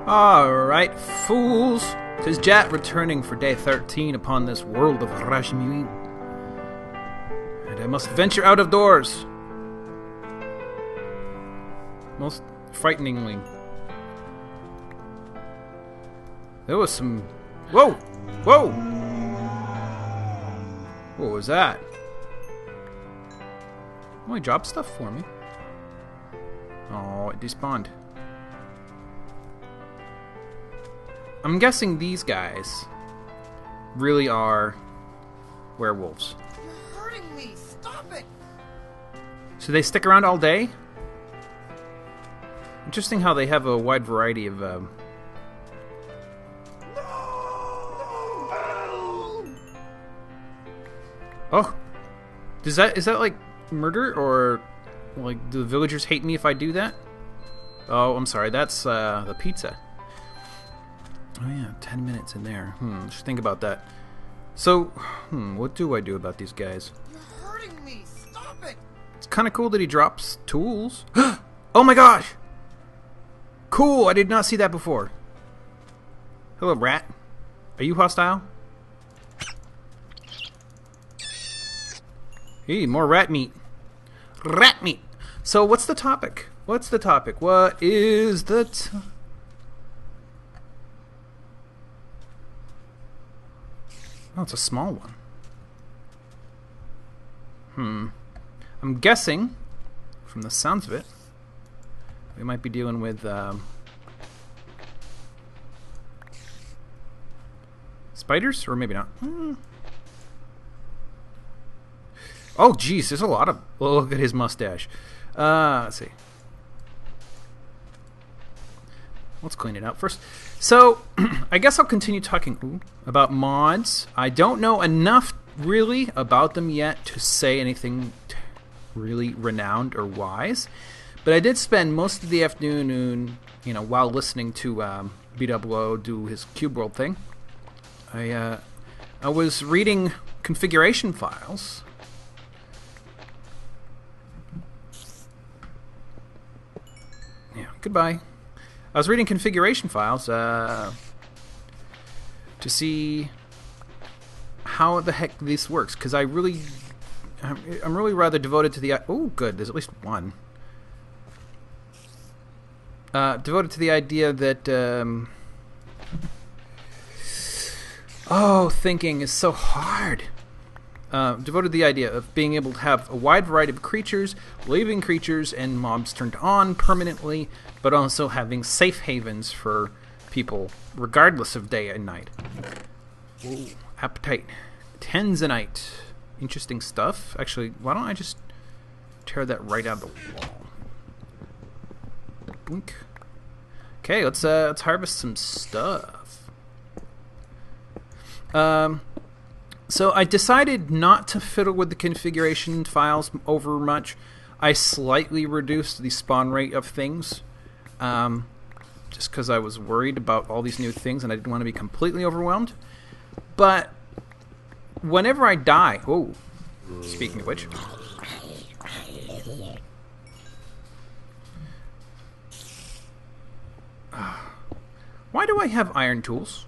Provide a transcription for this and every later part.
Alright, fools. 'Tis Jat returning for day 13 upon this world of Raj Muuin. And I must venture out of doors. Most frighteningly. There was some... Whoa! Whoa! What was that? Oh, he dropped stuff for me. Oh, it despawned. I'm guessing these guys really are werewolves. You're hurting me! Stop it! So they stick around all day? Interesting how they have a wide variety of... Oh! Is that like murder, or like do the villagers hate me if I do that? Oh, I'm sorry, that's the pizza. Oh yeah, 10 minutes in there. Just think about that. So, what do I do about these guys? You're hurting me! Stop it! It's kind of cool that he drops tools. Oh my gosh! Cool, I did not see that before. Hello, rat. Are you hostile? Hey, more rat meat. Rat meat! So, what's the topic? What's the topic? What is the... Oh, it's a small one. I'm guessing, from the sounds of it, we might be dealing with spiders, or maybe not. Oh, geez, there's a lot of... Look at his mustache. Let's see. Let's clean it out first. So, I guess I'll continue talking about mods. I don't know enough, really, about them yet to say anything really renowned or wise. But I did spend most of the afternoon, while listening to BWO do his Cube World thing. I was reading configuration files. Yeah, goodbye. I was reading configuration files to see how the heck this works, because I'm really rather devoted to the... Oh, good, there's at least one. Devoted to the idea that... thinking is so hard. Devoted to the idea of being able to have a wide variety of creatures, living creatures, and mobs turned on permanently, but also having safe havens for people, regardless of day and night. Ooh, appetite. Tanzanite. Interesting stuff. Actually, why don't I just tear that right out of the wall? Boink. Okay, let's harvest some stuff. So I decided not to fiddle with the configuration files over much. I slightly reduced the spawn rate of things, just because I was worried about all these new things and I didn't want to be completely overwhelmed. But whenever I die... Oh, speaking of which... Why do I have iron tools?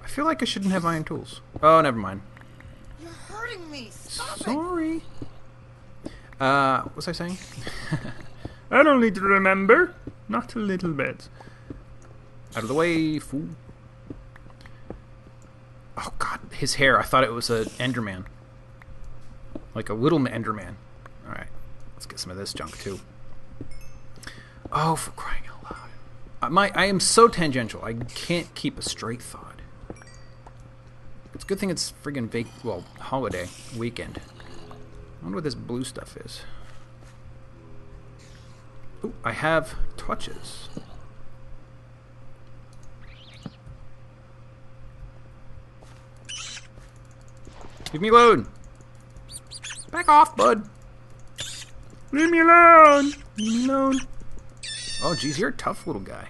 I feel like I shouldn't have iron tools. Oh, never mind. You're hurting me! Stop it! Sorry. What was I saying? I don't need to remember. Not a little bit. Out of the way, fool. Oh, God. His hair. I thought it was an Enderman. Like a little Enderman. Alright. Let's get some of this junk, too. Oh, for crying out loud. I am so tangential. I can't keep a straight thought. It's a good thing it's friggin' holiday weekend. I wonder what this blue stuff is. Ooh, I have torches. Leave me alone. Back off, bud. Leave me alone. Leave me alone. Oh, geez, you're a tough little guy.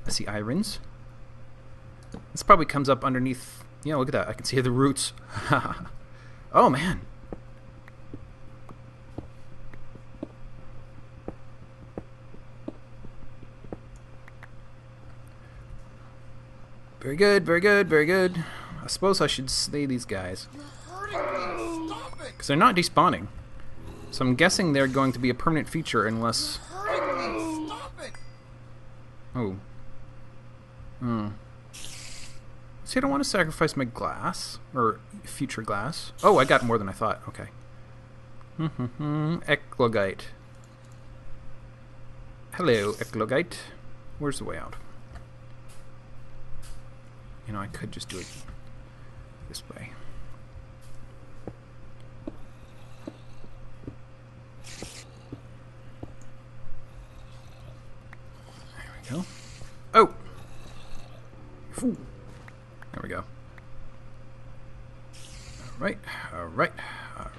I see irons. This probably comes up underneath... Yeah, look at that. I can see the roots. Oh, man. Very good, very good, very good. I suppose I should slay these guys. You're hurting me. Stop it. Because they're not despawning. So I'm guessing they're going to be a permanent feature unless... You're hurting me. Stop it. Oh. See, I don't want to sacrifice my glass. Or future glass. Oh, I got more than I thought. Okay. Eclogite. Hello, Eclogite. Where's the way out? You know, I could just do it this way. There we go. Oh! Ooh. There we go. Alright, alright, alright.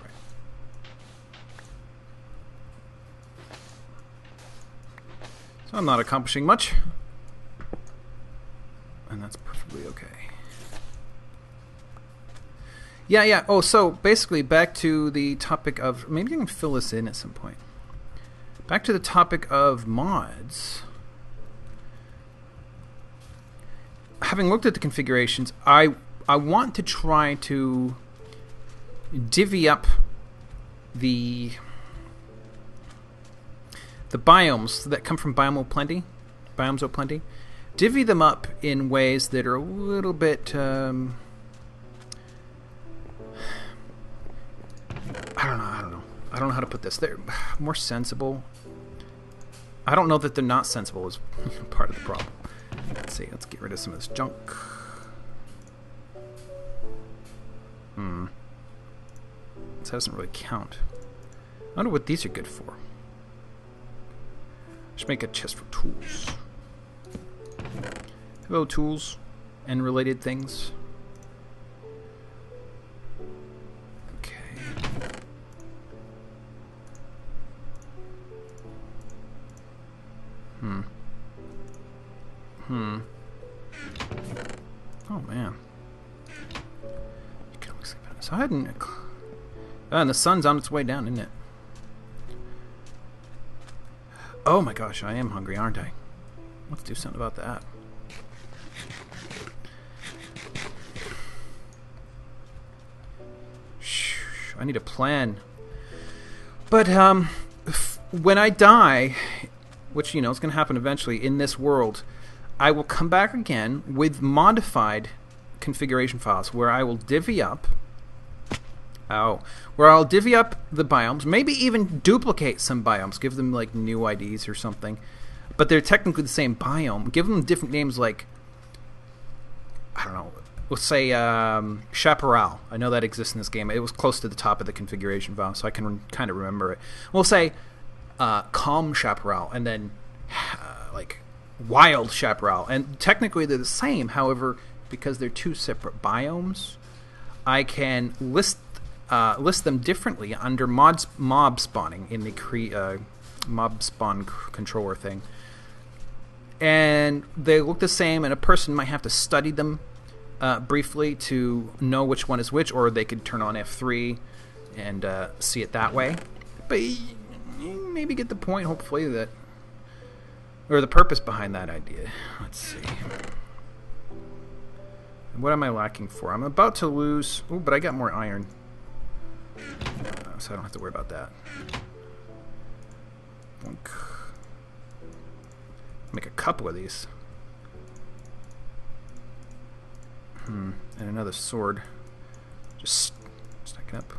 So I'm not accomplishing much. And that's perfectly okay. Yeah. Oh, so basically back to the topic of... Maybe I can fill this in at some point. Back to the topic of mods. Having looked at the configurations, I want to try to divvy up the biomes that come from biomes of plenty, divvy them up in ways that are a little bit I don't know how to put this. They're more sensible. I don't know that they're not sensible is part of the problem. Let's see, let's get rid of some of this junk. This doesn't really count. I wonder what these are good for. Should make a chest for tools. Hello, tools and related things. Okay. Oh man. You can only sleep outside, and the sun's on its way down, isn't it? Oh my gosh, I am hungry, aren't I? Let's do something about that. I need a plan. But when I die, which you know is going to happen eventually in this world, I will come back again with modified configuration files where I will divvy up. Where I'll divvy up the biomes, maybe even duplicate some biomes, give them like new IDs or something, but they're technically the same biome. Give them different names, like I don't know. Let's say Chaparral. I know that exists in this game. It was close to the top of the configuration file, so I can kind of remember it. We'll say Calm Chaparral, and then like Wild Chaparral, and technically they're the same. However, because they're two separate biomes, I can list them differently under mob spawning in the mob spawn controller thing, and they look the same. And a person might have to study them briefly to know which one is which, or they could turn on F3 and see it that way. But you maybe get the point, hopefully, that, or the purpose behind that idea. Let's see. What am I lacking for? I'm about to lose... Oh, but I got more iron. So I don't have to worry about that. Make a couple of these. And another sword. Just stack it up.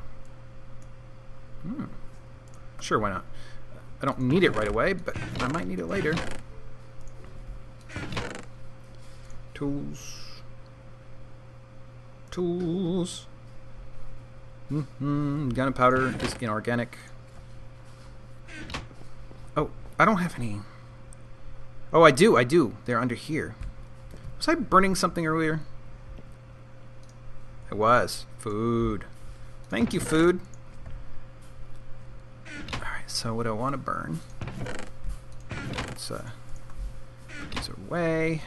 Sure, why not? I don't need it right away, but I might need it later. Tools. Tools. Gunpowder is inorganic. Oh, I don't have any. Oh, I do. They're under here. Was I burning something earlier? I was. Food. Thank you, food. Alright, so what do I want to burn? Let's put these away.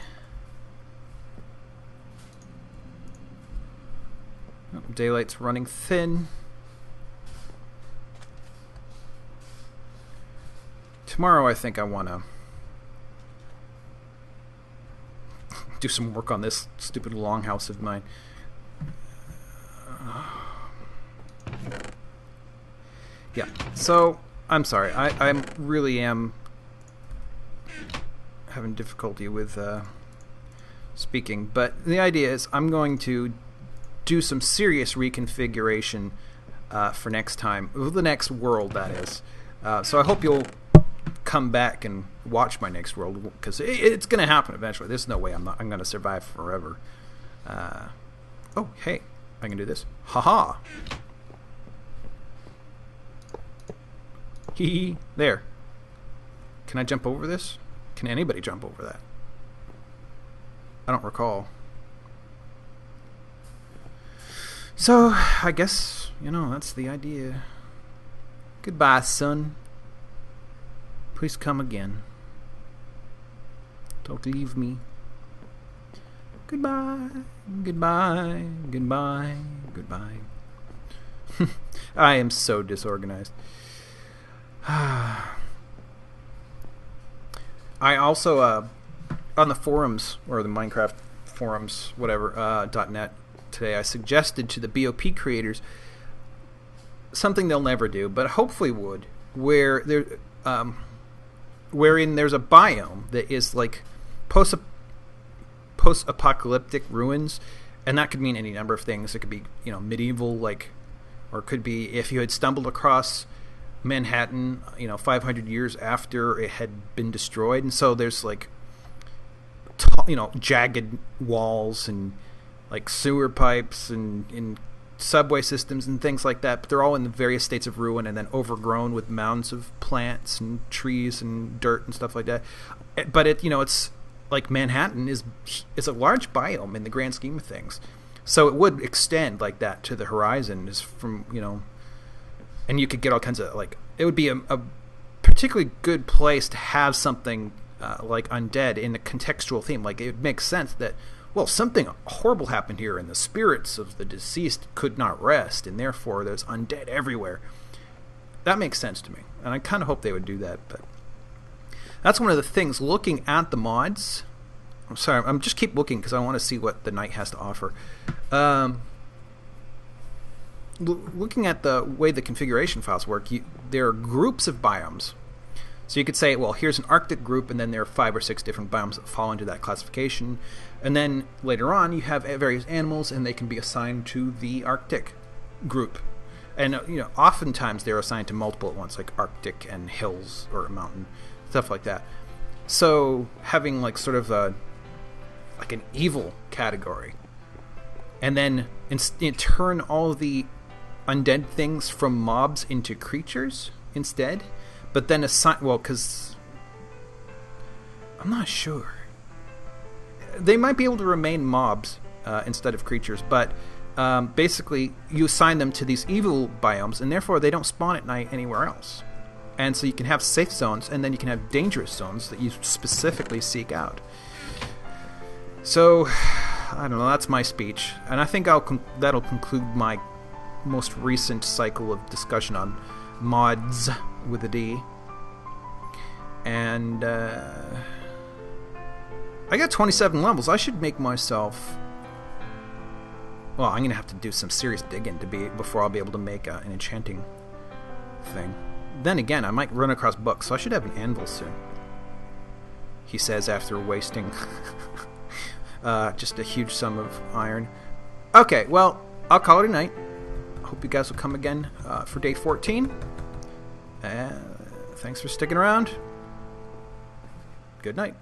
Oh, daylight's running thin. Tomorrow I think I want to do some work on this stupid longhouse of mine. Yeah, so I'm sorry. I really am having difficulty with speaking, but the idea is I'm going to do some serious reconfiguration for next time, the next world, that is. So I hope you'll come back and watch my next world, because it's going to happen eventually. There's no way I'm going to survive forever. Oh, hey, I can do this. Haha. Hee. There. Can I jump over this? Can anybody jump over that? I don't recall. So, I guess, that's the idea. Goodbye, son. Please come again. Don't leave me. Goodbye, goodbye, goodbye, goodbye. I am so disorganized. I also, on the forums, or the Minecraft forums, whatever, .net today, I suggested to the BOP creators something they'll never do, but hopefully would, wherein there's a biome that is like post-apocalyptic ruins, and that could mean any number of things. It could be, medieval, or it could be if you had stumbled across Manhattan, 500 years after it had been destroyed, and so there's jagged walls and sewer pipes and subway systems and things like that, but they're all in the various states of ruin and then overgrown with mounds of plants and trees and dirt and stuff like that. But it's like Manhattan is a large biome in the grand scheme of things, so it would extend like that to the horizon, is from and you could get all kinds of it would be a particularly good place to have something like undead in a contextual theme. It makes sense that, well, something horrible happened here and the spirits of the deceased could not rest, and therefore there's undead everywhere. That makes sense to me, and I kind of hope they would do that. But that's one of the things, looking at the mods. I'm sorry, I'm just keep looking because I want to see what the night has to offer. Looking at the way the configuration files work, there are groups of biomes. So you could say, well, here's an Arctic group, and then there are 5 or 6 different biomes that fall into that classification. And then later on, you have various animals, and they can be assigned to the Arctic group. And oftentimes they're assigned to multiple at once, like Arctic and hills or a mountain, stuff like that. So having sort of an evil category, and then turn all of the undead things from mobs into creatures instead. But then because I'm not sure. They might be able to remain mobs instead of creatures, but basically you assign them to these evil biomes, and therefore they don't spawn at night anywhere else. And so you can have safe zones, and then you can have dangerous zones that you specifically seek out. So, I don't know, that's my speech. And I think that'll conclude my most recent cycle of discussion on mods with a D. And I got 27 levels. I should make myself... Well, I'm going to have to do some serious digging before I'll be able to make an enchanting thing. Then again, I might run across books, so I should have an anvil soon. He says after wasting just a huge sum of iron. Okay, well, I'll call it a night. I hope you guys will come again for day 14. Thanks for sticking around. Good night.